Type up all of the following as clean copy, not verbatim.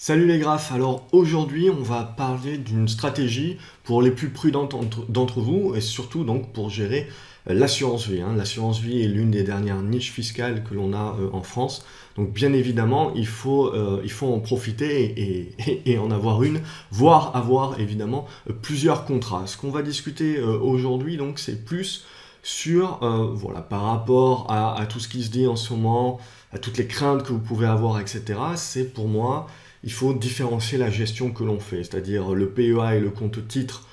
Salut les graphes, alors aujourd'hui on va parler d'une stratégie pour les plus prudents d'entre vous et surtout donc pour gérer l'assurance vie. L'assurance vie est l'une des dernières niches fiscales que l'on a en France, donc bien évidemment il faut en profiter et en avoir une, voire avoir évidemment plusieurs contrats. Ce qu'on va discuter aujourd'hui donc c'est plus sur, voilà, par rapport à tout ce qui se dit en ce moment, à toutes les craintes que vous pouvez avoir, etc. C'est pour moi il faut différencier la gestion que l'on fait, c'est-à-dire le PEA et le compte titre.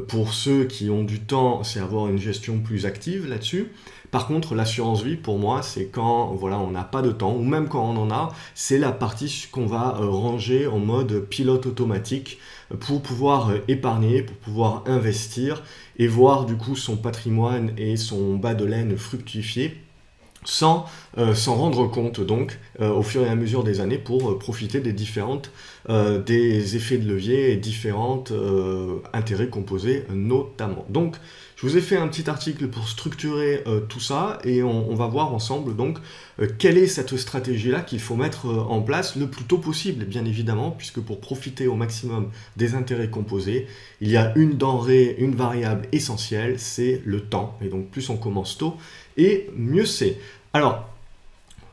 Pour ceux qui ont du temps, c'est avoir une gestion plus active là-dessus. Par contre, l'assurance vie, pour moi, c'est quand voilà, on n'a pas de temps, ou même quand on en a, c'est la partie qu'on va ranger en mode pilote automatique pour pouvoir épargner, pour pouvoir investir et voir du coup son patrimoine et son bas de laine fructifier sans s'en rendre compte donc au fur et à mesure des années pour profiter des différentes des effets de levier et différentes intérêts composés notamment. Donc je vous ai fait un petit article pour structurer tout ça et on va voir ensemble donc quelle est cette stratégie là qu'il faut mettre en place le plus tôt possible bien évidemment, puisque pour profiter au maximum des intérêts composés il y a une denrée, une variable essentielle, c'est le temps, et donc plus on commence tôt et mieux c'est.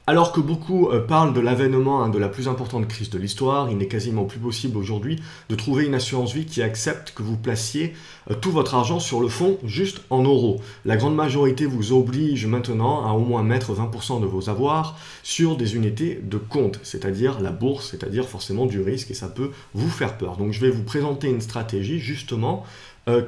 Alors que beaucoup parlent de l'avènement de la plus importante crise de l'histoire, il n'est quasiment plus possible aujourd'hui de trouver une assurance vie qui accepte que vous placiez tout votre argent sur le fonds juste en euros. La grande majorité vous oblige maintenant à au moins mettre 20% de vos avoirs sur des unités de compte, c'est-à-dire la bourse, c'est-à-dire forcément du risque, et ça peut vous faire peur. Donc je vais vous présenter une stratégie justement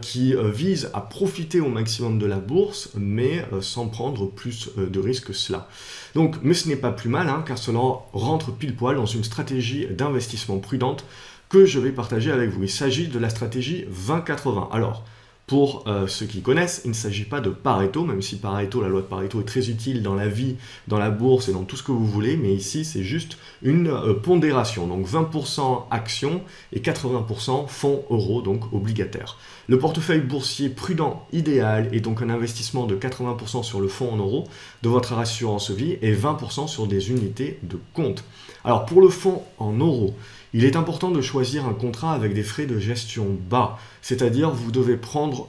qui vise à profiter au maximum de la bourse, mais sans prendre plus de risques que cela. Donc, mais ce n'est pas plus mal, car cela rentre pile poil dans une stratégie d'investissement prudente que je vais partager avec vous. Il s'agit de la stratégie 20-80. Alors, pour ceux qui connaissent, il ne s'agit pas de Pareto, même si Pareto, la loi de Pareto est très utile dans la vie, dans la bourse et dans tout ce que vous voulez, mais ici c'est juste une pondération, donc 20% actions et 80% fonds euros, donc obligataires. Le portefeuille boursier prudent idéal est donc un investissement de 80% sur le fonds en euros de votre assurance vie et 20% sur des unités de compte. Alors pour le fonds en euros, il est important de choisir un contrat avec des frais de gestion bas, c'est-à-dire vous devez prendre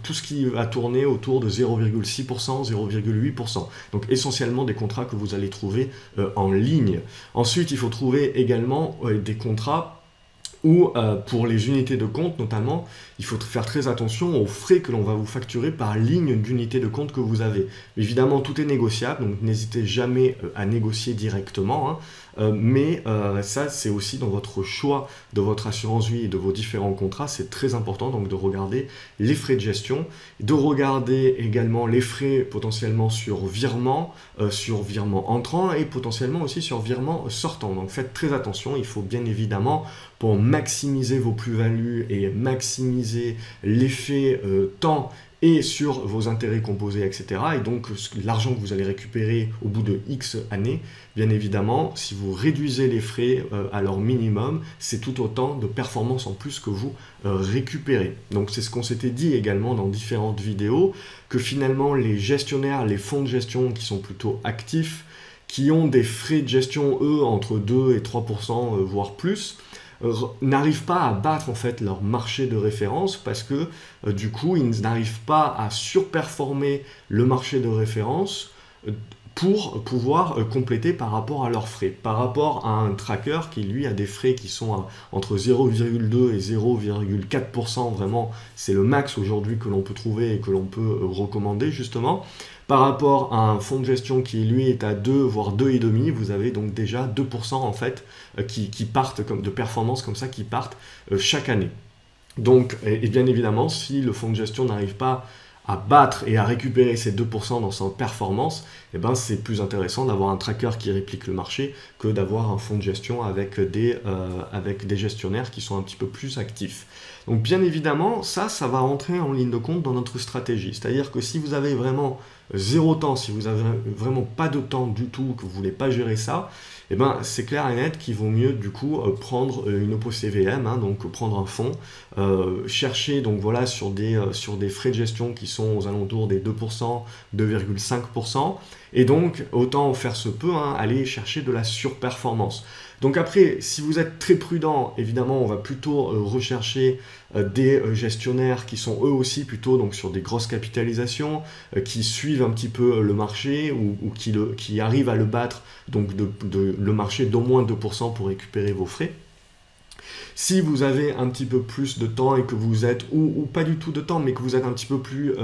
tout ce qui va tourner autour de 0,6%, 0,8%. Donc essentiellement des contrats que vous allez trouver en ligne. Ensuite, il faut trouver également des contrats où pour les unités de compte notamment, il faut faire très attention aux frais que l'on va vous facturer par ligne d'unité de compte que vous avez. Évidemment, tout est négociable, donc n'hésitez jamais à négocier directement, mais ça c'est aussi dans votre choix de votre assurance vie et de vos différents contrats, c'est très important donc de regarder les frais de gestion, de regarder également les frais potentiellement sur virement entrant et potentiellement aussi sur virement sortant. Donc faites très attention, il faut bien évidemment pour maximiser vos plus-values et maximiser l'effet temps et sur vos intérêts composés, etc. Et donc l'argent que vous allez récupérer au bout de X années, bien évidemment, si vous réduisez les frais à leur minimum, c'est tout autant de performance en plus que vous récupérez. Donc c'est ce qu'on s'était dit également dans différentes vidéos, que finalement les gestionnaires, les fonds de gestion qui sont plutôt actifs, qui ont des frais de gestion, eux, entre 2 et 3%, voire plus, n'arrivent pas à battre en fait leur marché de référence parce que du coup ils n'arrivent pas à surperformer le marché de référence pour pouvoir compléter par rapport à leurs frais. Par rapport à un tracker qui lui a des frais qui sont entre 0,2 et 0,4%, vraiment c'est le max aujourd'hui que l'on peut trouver et que l'on peut recommander justement. Par rapport à un fonds de gestion qui lui est à 2 voire 2,5, vous avez donc déjà 2% en fait qui partent comme de performance comme ça qui partent chaque année. Donc et bien évidemment si le fonds de gestion n'arrive pas à battre et à récupérer ces 2% dans sa performance, eh ben c'est plus intéressant d'avoir un tracker qui réplique le marché que d'avoir un fonds de gestion avec des gestionnaires qui sont un petit peu plus actifs. Donc bien évidemment, ça va rentrer en ligne de compte dans notre stratégie. C'est-à-dire que si vous avez vraiment zéro temps, si vous avez vraiment pas de temps du tout, que vous voulez pas gérer ça, eh ben, c'est clair et net qu'il vaut mieux du coup prendre une OPCVM, donc prendre un fonds, chercher donc voilà sur des frais de gestion qui sont aux alentours des 2%, 2,5%, et donc autant faire se peut aller chercher de la surperformance. Donc après, si vous êtes très prudent, évidemment, on va plutôt rechercher des gestionnaires qui sont eux aussi plutôt donc, sur des grosses capitalisations, qui suivent un petit peu le marché ou qui arrivent à le battre, donc le marché d'au moins 2% pour récupérer vos frais. Si vous avez un petit peu plus de temps et que vous êtes, ou pas du tout de temps, mais que vous êtes un petit peu plus,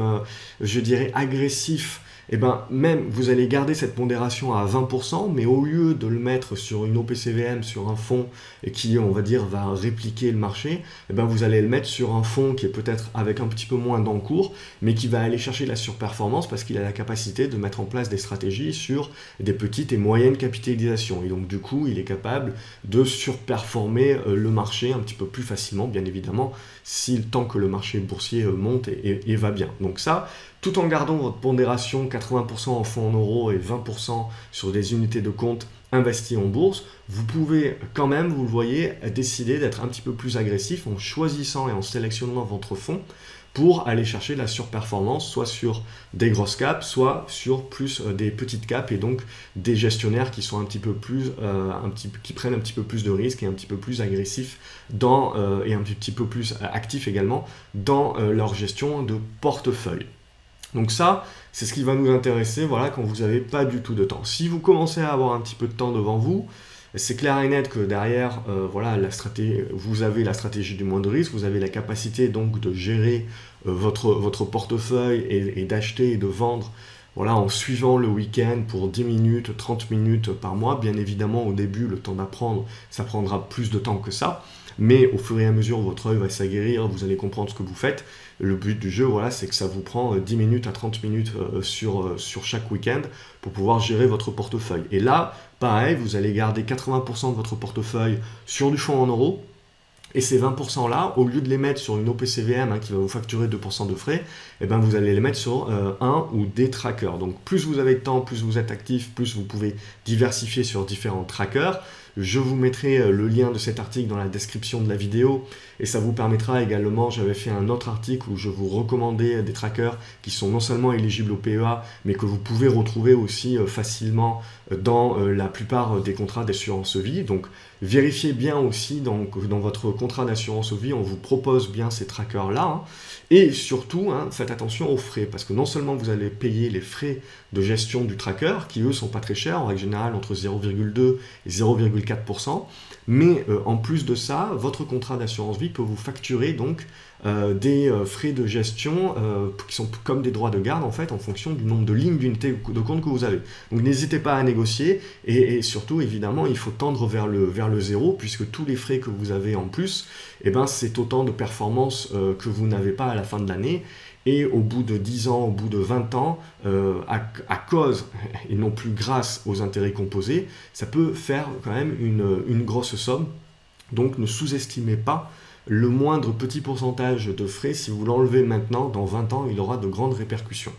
je dirais, agressif, et ben même vous allez garder cette pondération à 20%, mais au lieu de le mettre sur une OPCVM, sur un fonds qui, on va dire, va répliquer le marché, et ben vous allez le mettre sur un fonds qui est peut-être avec un petit peu moins d'encours, mais qui va aller chercher la surperformance parce qu'il a la capacité de mettre en place des stratégies sur des petites et moyennes capitalisations. Et donc du coup, il est capable de surperformer le marché un petit peu plus facilement, bien évidemment, tant que le marché boursier monte et va bien. Donc ça, tout en gardant votre pondération 80% en fonds en euros et 20% sur des unités de compte investies en bourse, vous pouvez quand même, vous le voyez, décider d'être un petit peu plus agressif en choisissant et en sélectionnant votre fonds pour aller chercher la surperformance, soit sur des grosses caps, soit sur plus des petites caps, et donc des gestionnaires qui sont un petit peu plus, qui prennent un petit peu plus de risques et un petit peu plus agressifs et un petit peu plus actifs également dans leur gestion de portefeuille. Donc ça, c'est ce qui va nous intéresser, voilà, quand vous n'avez pas du tout de temps. Si vous commencez à avoir un petit peu de temps devant vous, c'est clair et net que derrière, voilà, vous avez la stratégie du moins de risque, vous avez la capacité donc de gérer votre portefeuille et d'acheter et de vendre, voilà, en suivant le week-end pour 10 minutes, 30 minutes par mois. Bien évidemment, au début, le temps d'apprendre, ça prendra plus de temps que ça. Mais au fur et à mesure, votre œil va s'aguerrir, vous allez comprendre ce que vous faites. Le but du jeu, voilà, c'est que ça vous prend 10 minutes à 30 minutes sur chaque week-end pour pouvoir gérer votre portefeuille. Et là, pareil, vous allez garder 80% de votre portefeuille sur du fonds en euros. Et ces 20%-là, au lieu de les mettre sur une OPCVM qui va vous facturer 2% de frais, eh ben vous allez les mettre sur un ou des trackers. Donc plus vous avez de temps, plus vous êtes actif, plus vous pouvez diversifier sur différents trackers. Je vous mettrai le lien de cet article dans la description de la vidéo et ça vous permettra également, j'avais fait un autre article où je vous recommandais des trackers qui sont non seulement éligibles au PEA, mais que vous pouvez retrouver aussi facilement dans la plupart des contrats d'assurance vie. Donc vérifiez bien aussi dans votre contrat d'assurance vie, on vous propose bien ces trackers-là. Et surtout, faites attention aux frais, parce que non seulement vous allez payer les frais de gestion du tracker, qui eux sont pas très chers, en règle générale entre 0,2 et 0,4%, mais en plus de ça, votre contrat d'assurance vie peut vous facturer donc des frais de gestion qui sont comme des droits de garde en fait en fonction du nombre de lignes d'unités de compte que vous avez. Donc n'hésitez pas à négocier et surtout évidemment il faut tendre vers le zéro puisque tous les frais que vous avez en plus, eh ben, c'est autant de performances que vous n'avez pas à la fin de l'année. Et au bout de 10 ans, au bout de 20 ans, à cause et non plus grâce aux intérêts composés, ça peut faire quand même une grosse somme. Donc ne sous-estimez pas le moindre petit pourcentage de frais. Si vous l'enlevez maintenant, dans 20 ans, il aura de grandes répercussions.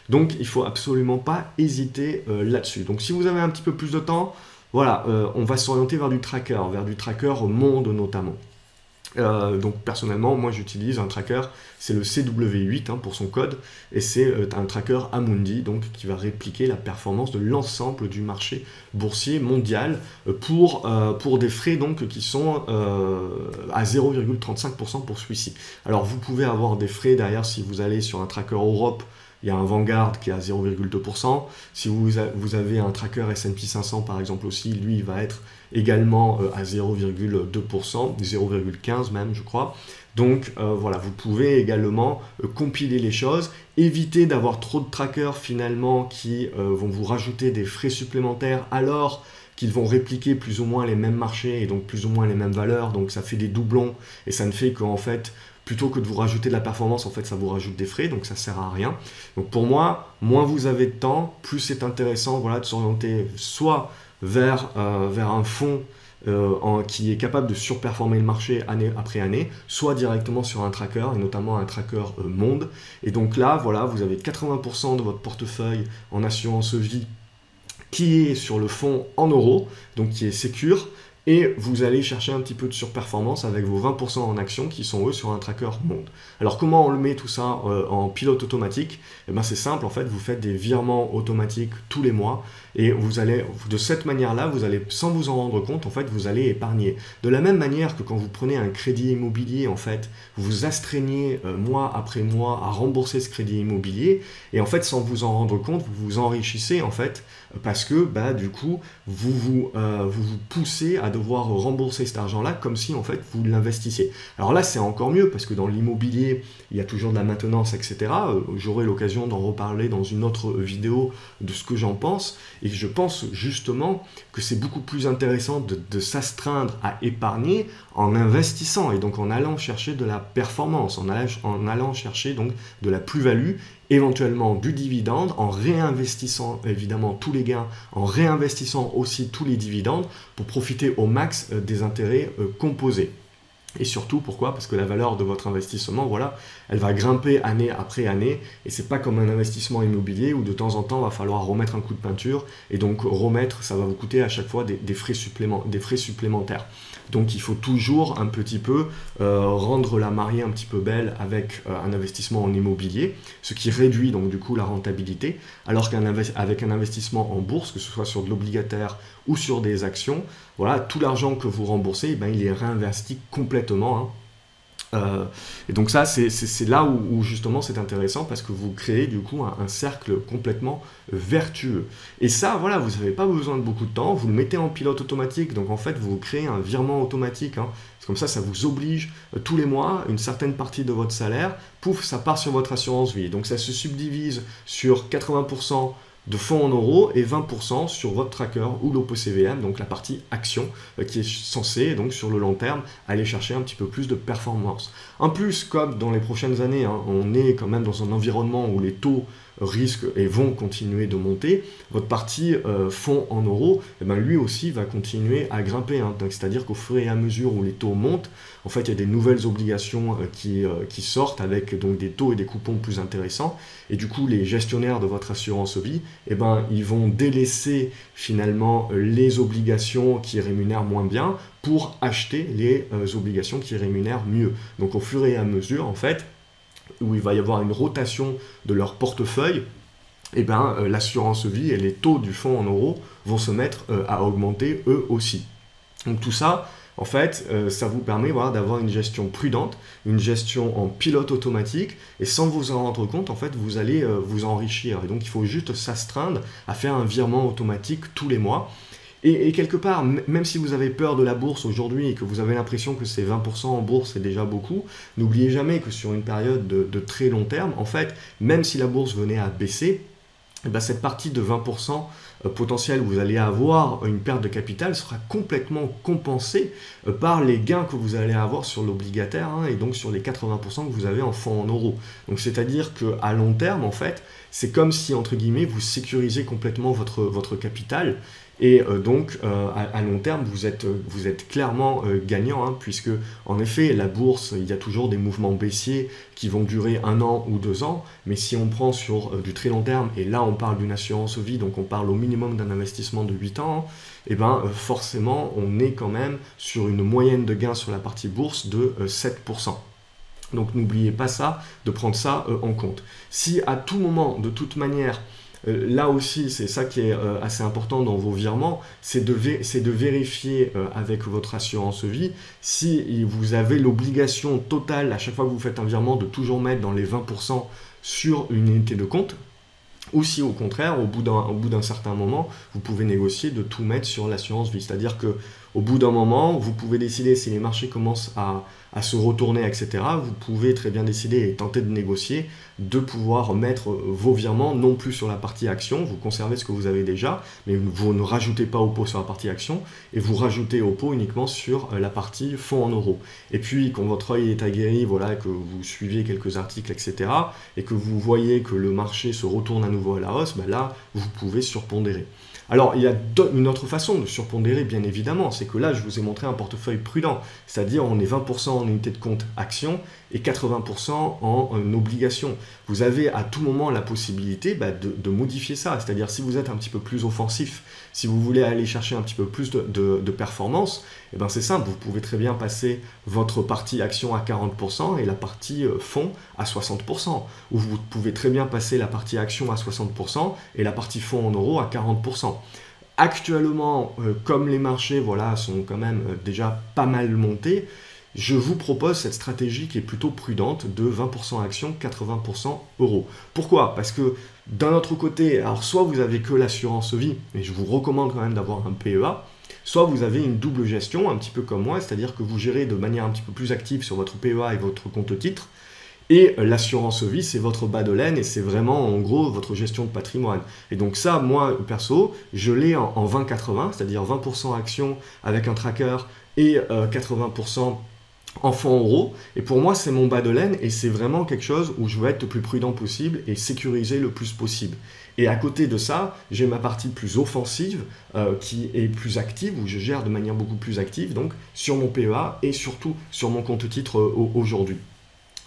Donc il ne faut absolument pas hésiter là-dessus. Donc si vous avez un petit peu plus de temps, voilà, on va s'orienter vers du tracker monde notamment. Donc personnellement, moi j'utilise un tracker, c'est le CW8 pour son code, et c'est un tracker Amundi, donc qui va répliquer la performance de l'ensemble du marché boursier mondial pour des frais donc qui sont à 0,35% pour celui-ci. Alors vous pouvez avoir des frais derrière si vous allez sur un tracker Europe. Il y a un Vanguard qui est à 0,2%. Si vous avez un tracker S&P 500 par exemple aussi, lui il va être également à 0,2%, 0,15 même je crois. Donc voilà, vous pouvez également compiler les choses, éviter d'avoir trop de trackers finalement qui vont vous rajouter des frais supplémentaires alors qu'ils vont répliquer plus ou moins les mêmes marchés et donc plus ou moins les mêmes valeurs, donc ça fait des doublons et ça ne fait qu'en fait, plutôt que de vous rajouter de la performance, en fait, ça vous rajoute des frais, donc ça sert à rien. Donc pour moi, moins vous avez de temps, plus c'est intéressant, voilà, de s'orienter soit vers un fonds qui est capable de surperformer le marché année après année, soit directement sur un tracker, et notamment un tracker monde. Et donc là, voilà, vous avez 80% de votre portefeuille en assurance vie qui est sur le fonds en euros, donc qui est sécure, et vous allez chercher un petit peu de surperformance avec vos 20% en actions qui sont eux sur un tracker monde. Alors comment on le met tout ça en pilote automatique? Eh ben c'est simple, en fait vous faites des virements automatiques tous les mois et vous allez, de cette manière-là, vous allez, sans vous en rendre compte, en fait vous allez épargner. De la même manière que quand vous prenez un crédit immobilier, en fait, vous vous astreignez mois après mois à rembourser ce crédit immobilier et en fait sans vous en rendre compte, vous vous enrichissez en fait parce que bah, du coup vous vous poussez à devoir rembourser cet argent-là comme si en fait vous l'investissiez. Alors là c'est encore mieux parce que dans l'immobilier il y a toujours de la maintenance, etc. J'aurai l'occasion d'en reparler dans une autre vidéo de ce que j'en pense et je pense justement que c'est beaucoup plus intéressant de s'astreindre à épargner en investissant et donc en allant chercher de la performance, en allant chercher donc de la plus-value, éventuellement du dividende, en réinvestissant évidemment tous les gains, en réinvestissant aussi tous les dividendes pour profiter au max des intérêts composés. Et surtout, pourquoi? Parce que la valeur de votre investissement, voilà, elle va grimper année après année et c'est pas comme un investissement immobilier où de temps en temps, il va falloir remettre un coup de peinture et donc remettre, ça va vous coûter à chaque fois des frais supplémentaires. Donc il faut toujours un petit peu rendre la mariée un petit peu belle avec un investissement en immobilier, ce qui réduit donc du coup la rentabilité, alors qu'avec un investissement en bourse, que ce soit sur de l'obligataire ou sur des actions, voilà, tout l'argent que vous remboursez, eh ben, il est réinvesti complètement, hein. Et donc ça, c'est là où justement c'est intéressant parce que vous créez du coup un cercle complètement vertueux. Et ça, voilà, vous n'avez pas besoin de beaucoup de temps, vous le mettez en pilote automatique, donc en fait vous créez un virement automatique, hein. Comme ça vous oblige tous les mois, une certaine partie de votre salaire, pouf, ça part sur votre assurance vie. Donc ça se subdivise sur 80% de fonds en euros et 20% sur votre tracker ou l'OPCVM, donc la partie action, qui est censée, donc sur le long terme, aller chercher un petit peu plus de performance. En plus, comme dans les prochaines années, hein, on est quand même dans un environnement où les taux risquent et vont continuer de monter, votre partie fonds en euros, eh ben, lui aussi va continuer à grimper. Hein. C'est-à-dire qu'au fur et à mesure où les taux montent, en fait, il y a des nouvelles obligations qui sortent avec donc, des taux et des coupons plus intéressants. Et du coup, les gestionnaires de votre assurance vie, eh ben, ils vont délaisser finalement les obligations qui rémunèrent moins bien pour acheter les obligations qui rémunèrent mieux. Donc au fur et à mesure, en fait, où il va y avoir une rotation de leur portefeuille, eh ben, l'assurance vie et les taux du fonds en euros vont se mettre à augmenter eux aussi. Donc tout ça, en fait, ça vous permet voilà, d'avoir une gestion prudente, une gestion en pilote automatique, et sans vous en rendre compte, en fait, vous allez vous enrichir. Et donc il faut juste s'astreindre à faire un virement automatique tous les mois. Et quelque part, même si vous avez peur de la bourse aujourd'hui et que vous avez l'impression que c'est 20% en bourse, c'est déjà beaucoup, n'oubliez jamais que sur une période de très long terme, en fait, même si la bourse venait à baisser, eh ben cette partie de 20% potentiel où vous allez avoir une perte de capital sera complètement compensée par les gains que vous allez avoir sur l'obligataire hein, et donc sur les 80% que vous avez en fonds en euros. Donc c'est-à-dire qu'à long terme, en fait, c'est comme si, entre guillemets, vous sécurisez complètement votre capital. Et donc, à long terme, vous êtes clairement gagnant, hein, puisque, en effet, la bourse, il y a toujours des mouvements baissiers qui vont durer 1 an ou 2 ans, mais si on prend sur du très long terme, et là on parle d'une assurance vie, donc on parle au minimum d'un investissement de 8 ans, et ben forcément, on est quand même sur une moyenne de gains sur la partie bourse de 7%. Donc n'oubliez pas ça, de prendre ça en compte. Si à tout moment, de toute manière, là aussi, c'est ça qui est assez important dans vos virements, c'est de vérifier avec votre assurance vie si vous avez l'obligation totale, à chaque fois que vous faites un virement, de toujours mettre dans les 20% sur une unité de compte, ou si au contraire, au bout d'un certain moment, vous pouvez négocier de tout mettre sur l'assurance vie. C'est-à-dire qu'au bout d'un moment, vous pouvez décider, si les marchés commencent à se retourner, etc., vous pouvez très bien décider et tenter de négocier, de pouvoir mettre vos virements non plus sur la partie action, vous conservez ce que vous avez déjà, mais vous ne rajoutez pas au pot sur la partie action, et vous rajoutez au pot uniquement sur la partie fonds en euros. Et puis, quand votre œil est aguerri, voilà, que vous suivez quelques articles, etc., et que vous voyez que le marché se retourne à nouveau à la hausse, ben là, vous pouvez surpondérer. Alors, il y a une autre façon de surpondérer, bien évidemment, c'est que là, je vous ai montré un portefeuille prudent, c'est-à-dire on est 20% en unité de compte action et 80% en obligation. Vous avez à tout moment la possibilité de modifier ça, c'est-à-dire si vous êtes un petit peu plus offensif, si vous voulez aller chercher un petit peu plus de performance, eh ben c'est simple, vous pouvez très bien passer votre partie action à 40% et la partie fonds à 60%. Ou vous pouvez très bien passer la partie action à 60% et la partie fonds en euros à 40%. Actuellement, comme les marchés sont quand même déjà pas mal montés, je vous propose cette stratégie qui est plutôt prudente de 20% actions, 80% euros. Pourquoi? Parce que d'un autre côté, alors soit vous avez que l'assurance vie, et je vous recommande quand même d'avoir un PEA, soit vous avez une double gestion, un petit peu comme moi, c'est-à-dire que vous gérez de manière un petit peu plus active sur votre PEA et votre compte titre, et l'assurance vie, c'est votre bas de laine et c'est vraiment en gros votre gestion de patrimoine. Et donc ça, moi perso, je l'ai en 20-80, c'est-à-dire 20% actions avec un tracker et 80% en fonds euros. Et pour moi, c'est mon bas de laine et c'est vraiment quelque chose où je veux être le plus prudent possible et sécuriser le plus possible. Et à côté de ça, j'ai ma partie plus offensive qui est plus active, où je gère de manière beaucoup plus active, donc sur mon PEA et surtout sur mon compte titre aujourd'hui.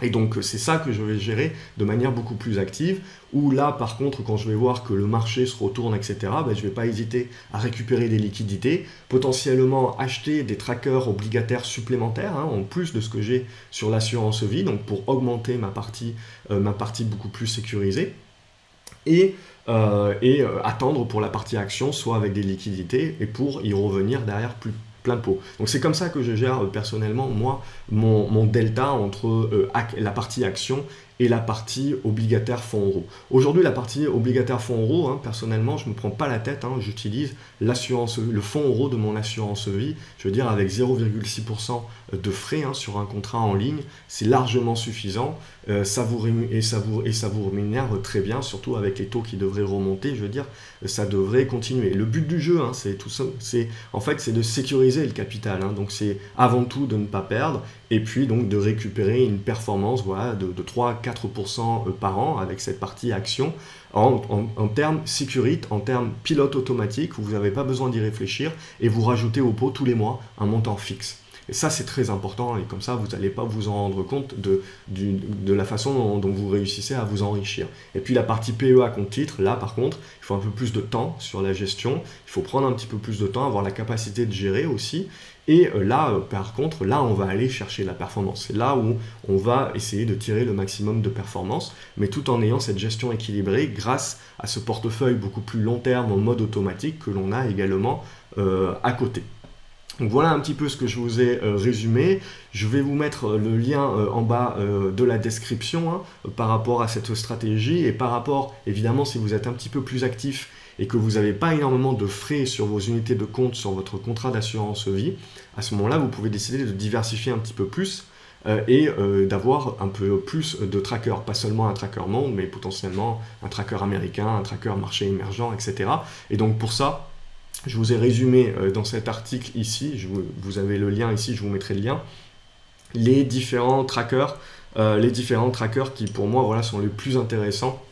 Et donc c'est ça que je vais gérer de manière beaucoup plus active, où là par contre quand je vais voir que le marché se retourne, etc., je ne vais pas hésiter à récupérer des liquidités, potentiellement acheter des trackers obligataires supplémentaires, en plus de ce que j'ai sur l'assurance vie, donc pour augmenter ma partie beaucoup plus sécurisée, et attendre pour la partie action, soit avec des liquidités, et pour y revenir derrière plein pot. Donc c'est comme ça que je gère personnellement, moi, mon delta entre la partie action et la partie obligataire fonds euros. Aujourd'hui, la partie obligataire fonds euros, personnellement, je ne me prends pas la tête, j'utilise le fonds euro de mon assurance vie, je veux dire avec 0,6% de frais sur un contrat en ligne, c'est largement suffisant, ça vous rémunère très bien, surtout avec les taux qui devraient remonter, je veux dire, ça devrait continuer. Le but du jeu, c'est tout ça, c'est de sécuriser le capital, donc c'est avant tout de ne pas perdre, et puis donc de récupérer une performance de 3-4% par an avec cette partie action en termes sécurité, en termes pilote automatique où vous n'avez pas besoin d'y réfléchir et vous rajoutez au pot tous les mois un montant fixe. Et ça, c'est très important et comme ça, vous n'allez pas vous en rendre compte de la façon dont vous réussissez à vous enrichir. Et puis la partie PEA compte titre, là par contre, il faut un peu plus de temps sur la gestion, il faut prendre un petit peu plus de temps, avoir la capacité de gérer aussi. Et là, par contre, là, on va aller chercher la performance. C'est là où on va essayer de tirer le maximum de performance, mais tout en ayant cette gestion équilibrée grâce à ce portefeuille beaucoup plus long terme en mode automatique que l'on a également à côté. Donc voilà un petit peu ce que je vous ai résumé. Je vais vous mettre le lien en bas de la description par rapport à cette stratégie et par rapport, évidemment, si vous êtes un petit peu plus actif et que vous n'avez pas énormément de frais sur vos unités de compte, sur votre contrat d'assurance vie, à ce moment-là, vous pouvez décider de diversifier un petit peu plus et d'avoir un peu plus de trackers, pas seulement un tracker monde, mais potentiellement un tracker américain, un tracker marché émergent, etc. Et donc pour ça, je vous ai résumé dans cet article ici, vous avez le lien ici, je vous mettrai le lien, les différents trackers qui pour moi sont les plus intéressants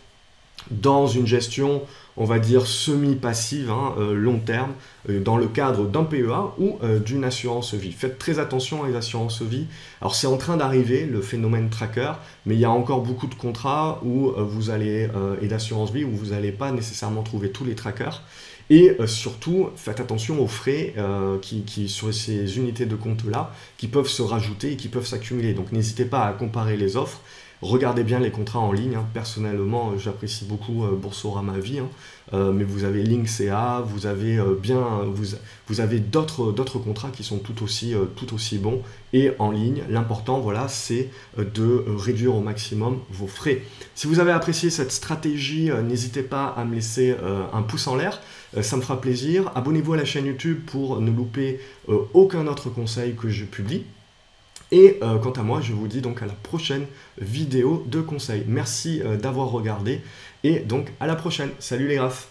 dans une gestion, on va dire, semi-passive, long terme, dans le cadre d'un PEA ou d'une assurance vie. Faites très attention à les assurances vie. Alors c'est en train d'arriver, le phénomène tracker, mais il y a encore beaucoup de contrats où et d'assurance vie où vous n'allez pas nécessairement trouver tous les trackers. Et surtout, faites attention aux frais qui sur ces unités de compte-là, qui peuvent se rajouter et qui peuvent s'accumuler. Donc n'hésitez pas à comparer les offres. Regardez bien les contrats en ligne. Personnellement, j'apprécie beaucoup Boursorama Vie, mais vous avez Link.ca, vous avez d'autres contrats qui sont tout aussi bons et en ligne. L'important, c'est de réduire au maximum vos frais. Si vous avez apprécié cette stratégie, n'hésitez pas à me laisser un pouce en l'air. Ça me fera plaisir. Abonnez-vous à la chaîne YouTube pour ne louper aucun autre conseil que je publie. Et quant à moi, je vous dis donc à la prochaine vidéo de conseil. Merci d'avoir regardé et donc à la prochaine. Salut les graphes!